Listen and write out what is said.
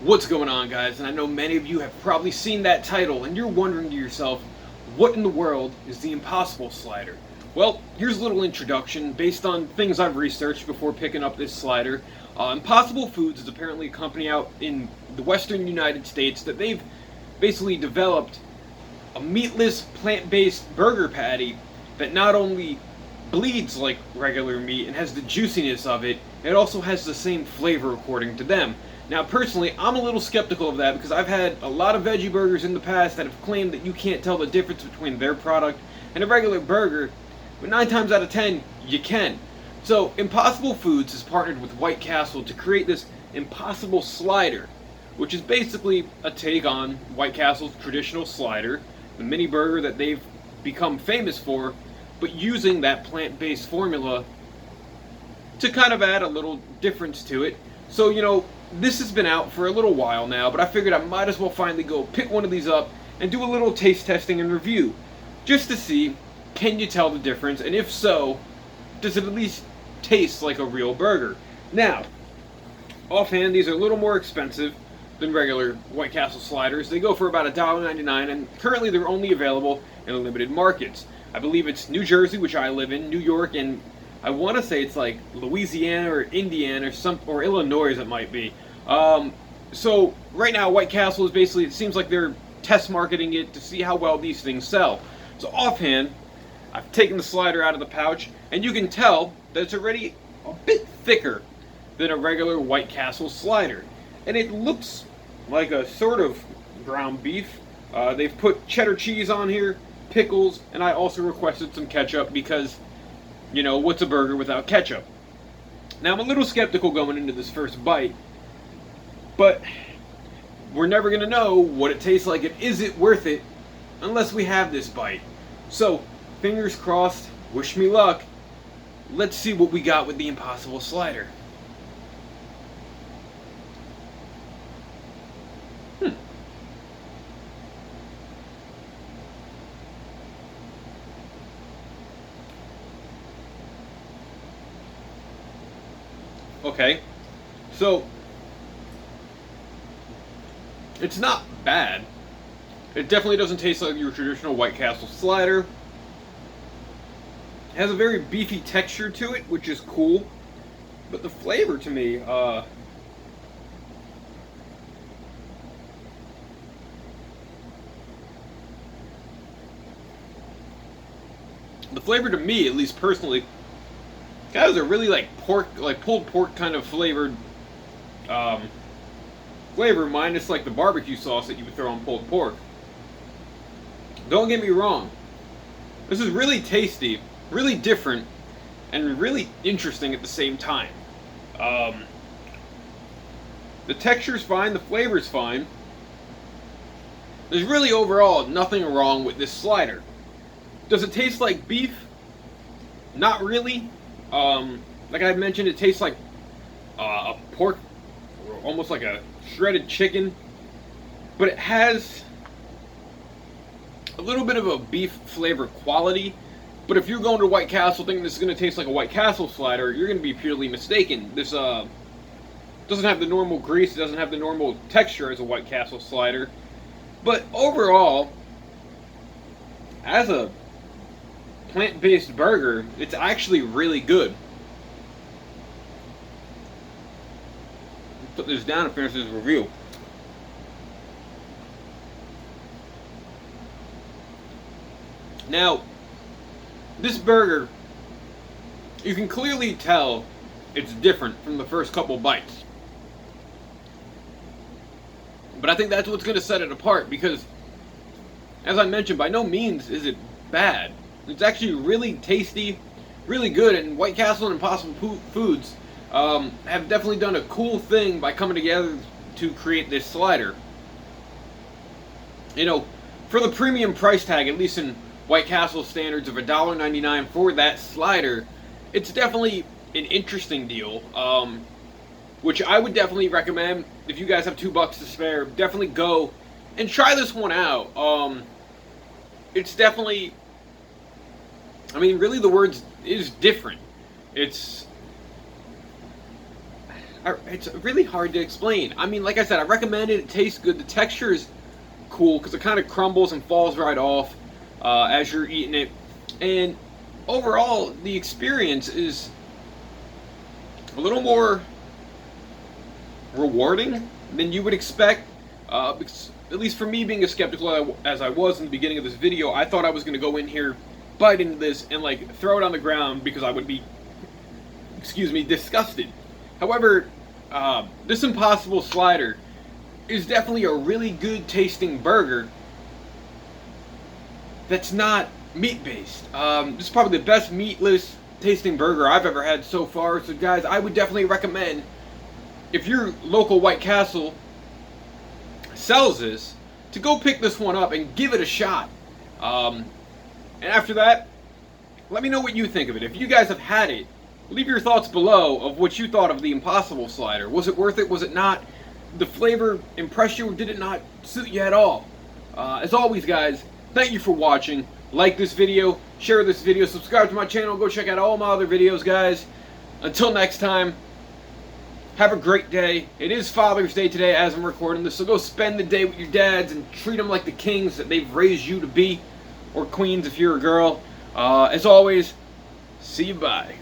What's going on, guys? And I know many of you have probably seen that title and you're wondering to yourself, what in the world is the Impossible Slider? Well, here's a little introduction based on things I've researched before picking up this slider. Impossible Foods is apparently a company out in the western United States that they've basically developed a meatless, plant-based burger patty that not only bleeds like regular meat and has the juiciness of it, it also has the same flavor according to them. Now, personally, I'm a little skeptical of that because I've had a lot of veggie burgers in the past that have claimed that you can't tell the difference between their product and a regular burger, but 9 times out of 10, you can. So, Impossible Foods has partnered with White Castle to create this Impossible Slider, which is basically a take on White Castle's traditional slider, the mini burger that they've become famous for, but using that plant-based formula to kind of add a little difference to it. So, this has been out for a little while now, but I figured I might as well finally go pick one of these up and do a little taste testing and review, just to see, can you tell the difference, and if so, does it at least taste like a real burger? Now, offhand, these are a little more expensive than regular White Castle sliders. They go for about $1.99, and currently they're only available in limited markets. I believe it's New Jersey, which I live in, New York, and I want to say it's like Louisiana or Indiana or Illinois, it might be. So right now, White Castle is basically, it seems like they're test marketing it to see how well these things sell. So offhand, I've taken the slider out of the pouch, and you can tell that it's already a bit thicker than a regular White Castle slider. And it looks like a sort of ground beef. They've put cheddar cheese on here, pickles, and I also requested some ketchup because, what's a burger without ketchup? Now, I'm a little skeptical going into this first bite, but we're never going to know what it tastes like and is it worth it unless we have this bite. So, fingers crossed, wish me luck. Let's see what we got with the Impossible Slider. Okay, so it's not bad. It definitely doesn't taste like your traditional White Castle slider. It has a very beefy texture to it, which is cool. But the flavor to me, the flavor to me, at least personally, has a really pulled pork kind of flavored flavor, minus like the barbecue sauce that you would throw on pulled pork. Don't get me wrong, this is really tasty, really different, and really interesting at the same time. The texture's fine, the flavor's fine. There's really overall nothing wrong with this slider. Does it taste like beef? Not really. Like I mentioned, it tastes like a pork, or almost like a shredded chicken, but it has a little bit of a beef flavor quality. But if you're going to White Castle thinking this is going to taste like a White Castle slider, you're going to be purely mistaken. This doesn't have the normal grease, it doesn't have the normal texture as a White Castle slider. But overall, as a plant-based burger, it's actually really good. Put this down and finish this review. Now, this burger, you can clearly tell it's different from the first couple bites. But I think that's what's going to set it apart because, as I mentioned, by no means is it bad. It's actually really tasty, really good, and White Castle and Impossible Foods have definitely done a cool thing by coming together to create this slider. For the premium price tag, at least in White Castle standards of $1.99 for that slider, it's definitely an interesting deal, which I would definitely recommend. If you guys have $2 to spare, definitely go and try this one out. It's definitely, really the word is different. It's, It's really hard to explain. I mean, like I said, I recommend it. It tastes good. The texture is cool because it kind of crumbles and falls right off as you're eating it. And overall, the experience is a little more rewarding than you would expect. Because, at least for me, being as skeptical as I was in the beginning of this video, I thought I was going to go in here, bite into this, and like throw it on the ground because I would be, excuse me, disgusted. However, this Impossible Slider is definitely a really good tasting burger that's not meat based. This is probably the best meatless tasting burger I've ever had so far. So guys, I would definitely recommend, if your local White Castle sells this, to go pick this one up and give it a shot. And after that, let me know what you think of it. If you guys have had it, leave your thoughts below of what you thought of the Impossible Slider. Was it worth it? Was it not? The flavor impressed you, or did it not suit you at all? As always, guys, thank you for watching. Like this video, share this video, subscribe to my channel, go check out all my other videos, guys. Until next time, have a great day. It is Father's Day today as I'm recording this, so go spend the day with your dads and treat them like the kings that they've raised you to be, or queens if you're a girl. As always, see you, bye.